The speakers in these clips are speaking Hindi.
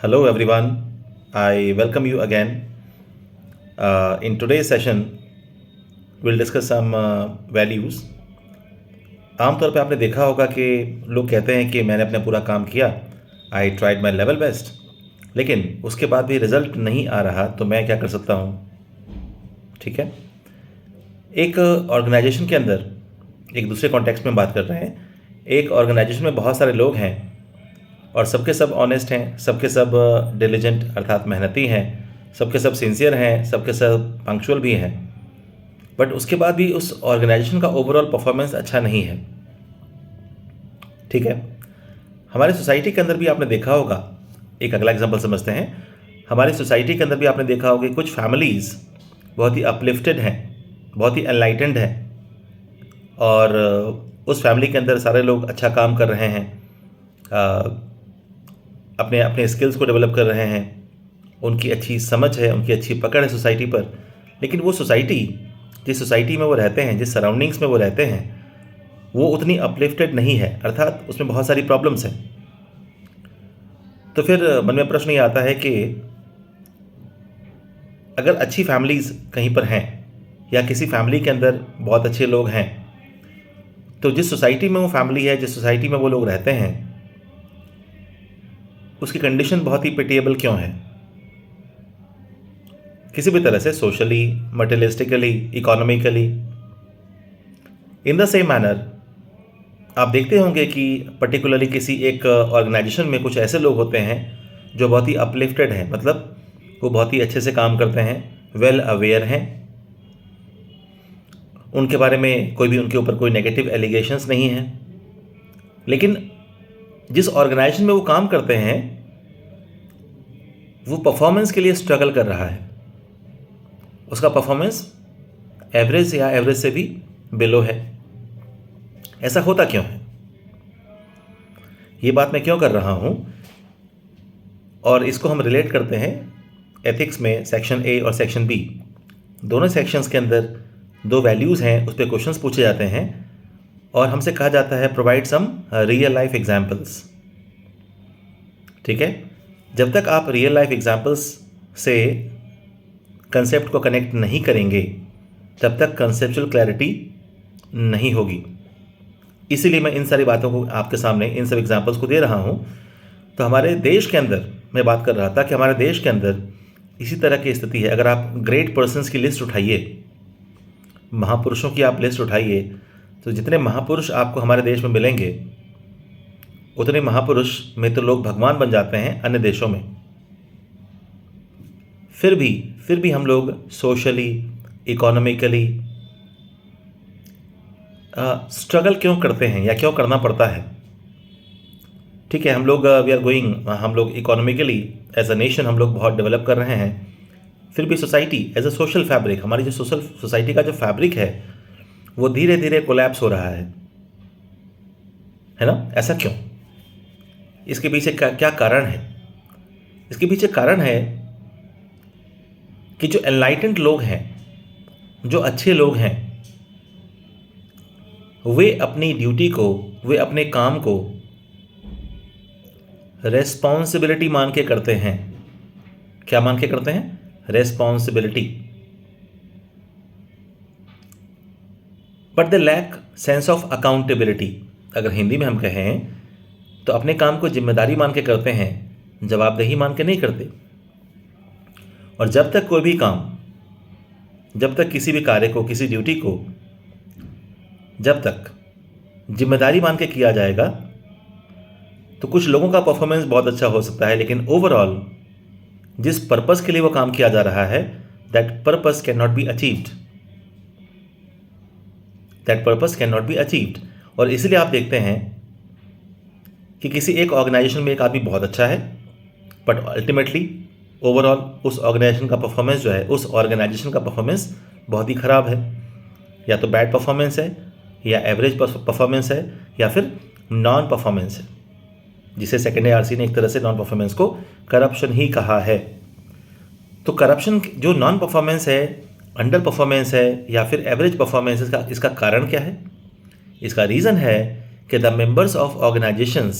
Hello everyone, I welcome you again. In today's session, we'll discuss some values. आमतौर पे आपने देखा होगा कि लोग कहते हैं कि मैंने अपना पूरा काम किया, I tried my level best, लेकिन उसके बाद भी रिजल्ट नहीं आ रहा तो मैं क्या कर सकता हूँ। ठीक है, एक ऑर्गेनाइजेशन के अंदर, एक दूसरे कॉन्टेक्स्ट में बात कर रहे हैं, एक ऑर्गेनाइजेशन में बहुत सारे लोग हैं और सबके सब ऑनेस्ट हैं, सबके सब डिलीजेंट अर्थात मेहनती हैं, सबके सब सिंसियर हैं, सबके सब पंक्चुअल भी हैं, बट उसके बाद भी उस ऑर्गेनाइजेशन का ओवरऑल परफॉर्मेंस अच्छा नहीं है। ठीक है, हमारी सोसाइटी के अंदर भी आपने देखा होगा, एक अगला एग्जांपल समझते हैं। हमारी सोसाइटी के अंदर भी आपने देखा होगा कि कुछ फैमिलीज़ बहुत ही अपलिफ्टेड हैं, बहुत ही एनलाइटेंड हैं और उस फैमिली के अंदर सारे लोग अच्छा काम कर रहे हैं, अपने अपने स्किल्स को डेवलप कर रहे हैं, उनकी अच्छी समझ है, उनकी अच्छी पकड़ है सोसाइटी पर, लेकिन वो सोसाइटी, जिस सोसाइटी में वो रहते हैं, जिस सराउंडिंग्स में वो रहते हैं, वो उतनी अपलिफ्टेड नहीं है, अर्थात उसमें बहुत सारी प्रॉब्लम्स हैं। तो फिर मन में प्रश्न ये आता है कि अगर अच्छी फैमिलीज़ कहीं पर हैं या किसी फैमिली के अंदर बहुत अच्छे लोग हैं, तो जिस सोसाइटी में वो फैमिली है, जिस सोसाइटी में वो लोग रहते हैं, उसकी कंडीशन बहुत ही पिटिएबल क्यों है? किसी भी तरह से socially, materialistically, economically. In the same manner आप देखते होंगे कि पर्टिकुलरली किसी एक ऑर्गेनाइजेशन में कुछ ऐसे लोग होते हैं जो बहुत ही अपलिफ्टेड हैं, मतलब वो बहुत ही अच्छे से काम करते हैं, वेल अवेयर हैं, उनके बारे में कोई भी उनके ऊपर कोई नेगेटिव एलिगेशंस नहीं है। लेकिन जिस ऑर्गेनाइजेशन में वो काम करते हैं वो परफॉर्मेंस के लिए स्ट्रगल कर रहा है, उसका परफॉर्मेंस एवरेज या एवरेज से भी बिलो है। ऐसा होता क्यों है? ये बात मैं क्यों कर रहा हूँ और इसको हम रिलेट करते हैं एथिक्स में सेक्शन ए और सेक्शन बी। दोनों सेक्शंस के अंदर दो वैल्यूज़ हैं, उस पर क्वेश्चंस पूछे जाते हैं और हमसे कहा जाता है provide some real life examples. ठीक है, जब तक आप रियल लाइफ एग्जाम्पल्स से कंसेप्ट को कनेक्ट नहीं करेंगे तब तक कंसेप्चुअल क्लैरिटी नहीं होगी। इसीलिए मैं इन सारी बातों को आपके सामने, इन सब एग्जाम्पल्स को दे रहा हूँ। तो हमारे देश के अंदर मैं बात कर रहा था कि हमारे देश के अंदर इसी तरह की स्थिति है। अगर आप ग्रेट पर्सन्स की लिस्ट उठाइए, महापुरुषों की आप लिस्ट उठाइए, तो जितने महापुरुष आपको हमारे देश में मिलेंगे उतने महापुरुष में तो लोग भगवान बन जाते हैं अन्य देशों में। फिर भी हम लोग सोशली, इकोनॉमिकली स्ट्रगल क्यों करते हैं या क्यों करना पड़ता है? ठीक है, हम लोग वी आर गोइंग, हम लोग इकोनॉमिकली एज अ नेशन हम लोग बहुत डेवलप कर रहे हैं, फिर भी society as a social fabric, हमारी जो सोसाइटी का जो फैब्रिक है वो धीरे धीरे कोलैप्स हो रहा है ना? ऐसा क्यों? इसके पीछे क्या कारण है? इसके पीछे कारण है कि जो एनलाइटेंड लोग हैं, जो अच्छे लोग हैं, वे अपनी ड्यूटी को, वे अपने काम को रेस्पॉन्सिबिलिटी मान के करते हैं। क्या मान के करते हैं? Responsibility. But they lack sense of accountability. अगर हिंदी में हम कहें तो अपने काम को जिम्मेदारी मान के करते हैं, जवाबदेही मान के नहीं करते। और जब तक कोई भी काम, जब तक किसी भी कार्य को, किसी ड्यूटी को जब तक जिम्मेदारी मान के किया जाएगा तो कुछ लोगों का परफॉर्मेंस बहुत अच्छा हो सकता है, लेकिन ओवरऑल जिस पर्पस के लिए वो काम किया जा रहा है, that purpose can not be achieved. That purpose can not be achieved. और इसलिए आप देखते हैं कि किसी एक ऑर्गेनाइजेशन में एक आदमी बहुत अच्छा है, बट अल्टीमेटली ओवरऑल उस ऑर्गेनाइजेशन का परफॉर्मेंस जो है, उस ऑर्गेनाइजेशन का परफॉर्मेंस बहुत ही ख़राब है। या तो बैड परफॉर्मेंस है, या एवरेज परफॉर्मेंस है, या फिर नॉन परफॉर्मेंस है, जिसे सेकेंड ARC ने एक तरह से नॉन परफॉर्मेंस को करप्शन ही कहा है। तो करप्शन, जो नॉन परफॉर्मेंस है, अंडर परफॉर्मेंस है या फिर एवरेज परफॉर्मेंस, इसका कारण क्या है? इसका रीज़न है कि the members of organisations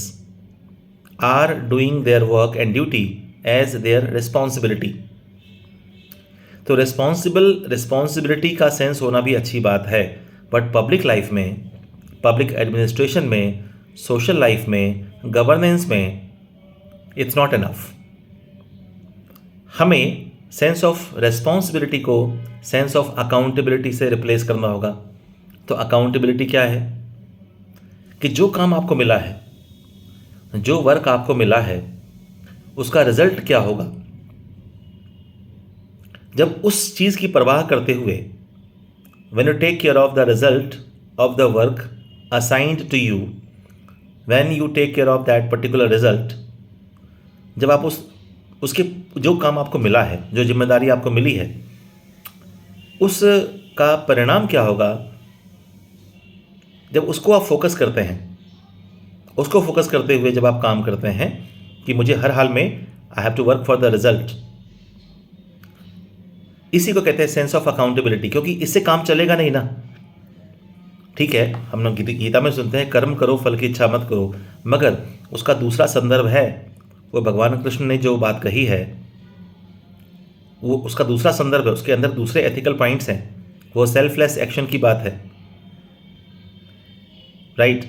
are doing their work and duty as their responsibility. तो रिस्पॉन्सिबिलिटी का सेंस होना भी अच्छी बात है, बट पब्लिक लाइफ में, पब्लिक एडमिनिस्ट्रेशन में, सोशल लाइफ में, गवर्नेंस में इट्स नॉट इनफ। हमें सेंस ऑफ रिस्पॉन्सिबिलिटी को सेंस ऑफ अकाउंटेबिलिटी से रिप्लेस करना होगा। तो अकाउंटेबिलिटी क्या है कि जो काम आपको मिला है, जो वर्क आपको मिला है, उसका रिजल्ट क्या होगा। जब उस चीज़ की परवाह करते हुए, when you take care of the result of the work assigned to you, when you take care of that particular result, जब आप उसके जो काम आपको मिला है, जो जिम्मेदारी आपको मिली है, उसका परिणाम क्या होगा। जब उसको आप फोकस करते हैं, उसको फोकस करते हुए जब आप काम करते हैं कि मुझे हर हाल में I have to work for the result, इसी को कहते हैं सेंस ऑफ अकाउंटेबिलिटी। क्योंकि इससे काम चलेगा नहीं ना। ठीक है, हम लोग गीता में सुनते हैं कर्म करो फल की इच्छा मत करो, मगर उसका दूसरा संदर्भ है, वो भगवान कृष्ण ने जो बात कही है वो उसका दूसरा संदर्भ है, उसके अंदर दूसरे एथिकल पॉइंट्स हैं, वो सेल्फलेस एक्शन की बात है, राइट।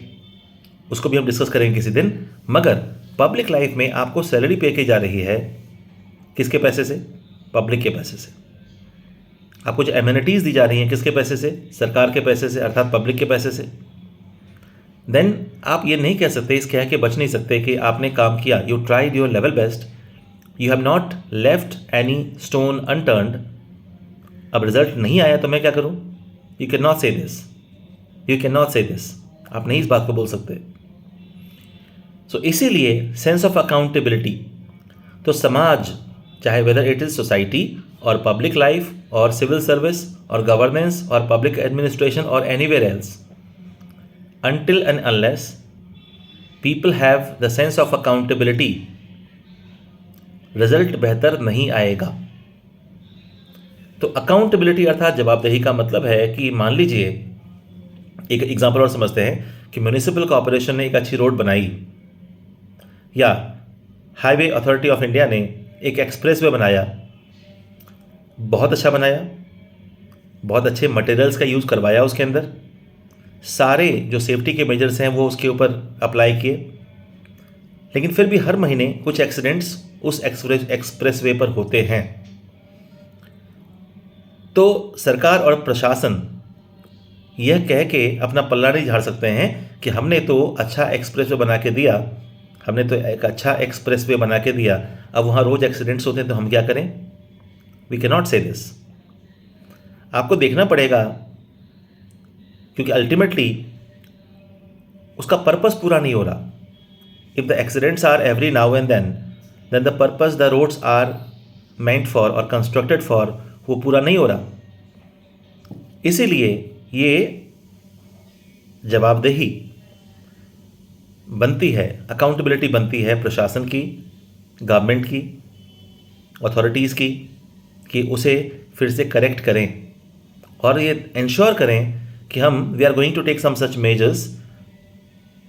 उसको भी हम डिस्कस करेंगे किसी दिन। मगर पब्लिक लाइफ में आपको सैलरी पे की जा रही है, किसके पैसे से? पब्लिक के पैसे से। आपको जो एमिनिटीज़ दी जा रही हैं, किसके पैसे से? सरकार के पैसे से, अर्थात पब्लिक के पैसे से। देन आप ये नहीं कह सकते, इस कह के बच नहीं सकते कि आपने काम किया, you tried your level best, you have not left any stone unturned, अब रिजल्ट नहीं आया तो मैं क्या करूं? यू कैन नॉट से दिस, यू कैन नॉट से दिस, आप नहीं इस बात को बोल सकते। सो इसीलिए सेंस ऑफ अकाउंटेबिलिटी, तो समाज, चाहे वेदर इट इज सोसाइटी और पब्लिक लाइफ और सिविल सर्विस और गवर्नेंस और पब्लिक एडमिनिस्ट्रेशन और anywhere else, until and unless people have the sense of accountability, result बेहतर नहीं आएगा। तो अकाउंटेबिलिटी अर्थात जवाबदेही का मतलब है कि मान लीजिए, एक एग्जांपल और समझते हैं कि म्यूनिसिपल कॉर्पोरेशन ने एक अच्छी रोड बनाई, या हाईवे अथॉरिटी ऑफ इंडिया ने एक एक्सप्रेसवे बनाया, बहुत अच्छा बनाया, बहुत अच्छे मटेरियल्स का यूज़ करवाया, उसके अंदर सारे जो सेफ्टी के मेजर्स हैं वो उसके ऊपर अप्लाई किए, लेकिन फिर भी हर महीने कुछ एक्सीडेंट्स उस एक्सप्रेसवे पर होते हैं। तो सरकार और प्रशासन यह कह के अपना पल्ला नहीं झाड़ सकते हैं कि हमने तो अच्छा एक्सप्रेसवे बना के दिया, हमने तो एक अच्छा एक्सप्रेसवे बना के दिया, अब वहाँ रोज़ एक्सीडेंट्स होते हैं तो हम क्या करें? वी कैन नॉट से दिस। आपको देखना पड़ेगा, क्योंकि अल्टीमेटली उसका पर्पस पूरा नहीं हो रहा। If the accidents are every now and then the purpose the roads are meant for or constructed for, वो पूरा नहीं हो रहा। इसीलिए ये जवाबदेही बनती है, अकाउंटेबिलिटी बनती है प्रशासन की, गवर्नमेंट की, अथॉरिटीज़ की, कि उसे फिर से करेक्ट करें और ये इंश्योर करें कि we are going to take some such measures,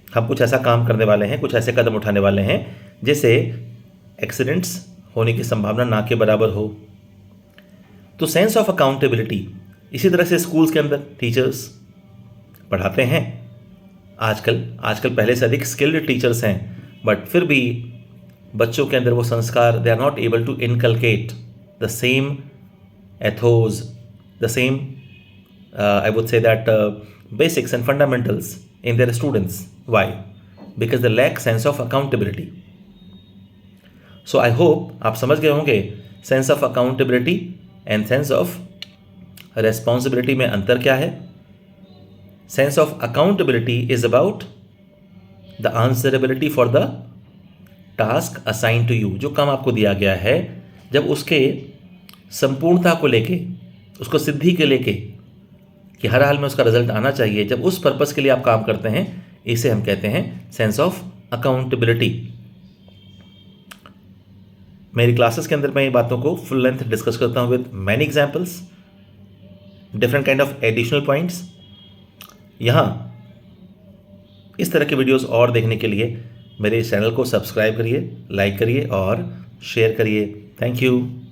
हम कुछ ऐसा काम करने वाले हैं, कुछ ऐसे कदम उठाने वाले हैं जिससे एक्सीडेंट्स होने की संभावना ना के बराबर हो। तो सेंस ऑफ अकाउंटेबिलिटी, इसी तरह से स्कूल्स के अंदर टीचर्स पढ़ाते हैं, आजकल पहले से अधिक स्किल्ड टीचर्स हैं, बट फिर भी बच्चों के अंदर वो संस्कार, they are not able to inculcate the same ethos, the same I would say that basics and fundamentals in their students. Why? Because they lack sense of accountability. So I hope आप समझ गए होंगे sense of accountability and sense of responsibility में अंतर क्या है। Sense of accountability is about the answerability for the task assigned to you. जो काम आपको दिया गया है, जब उसके संपूर्णता को लेके, उसको सिद्धि के लेके, कि हर हाल में उसका रिजल्ट आना चाहिए, जब उस पर्पस के लिए आप काम करते हैं, इसे हम कहते हैं सेंस ऑफ अकाउंटेबिलिटी। मेरी क्लासेस के अंदर मैं ये बातों को फुल लेंथ डिस्कस करता हूँ with many examples, different kind of additional points. यहाँ इस तरह के वीडियोस और देखने के लिए मेरे इस चैनल को सब्सक्राइब करिए, लाइक करिए और शेयर करिए। Thank you.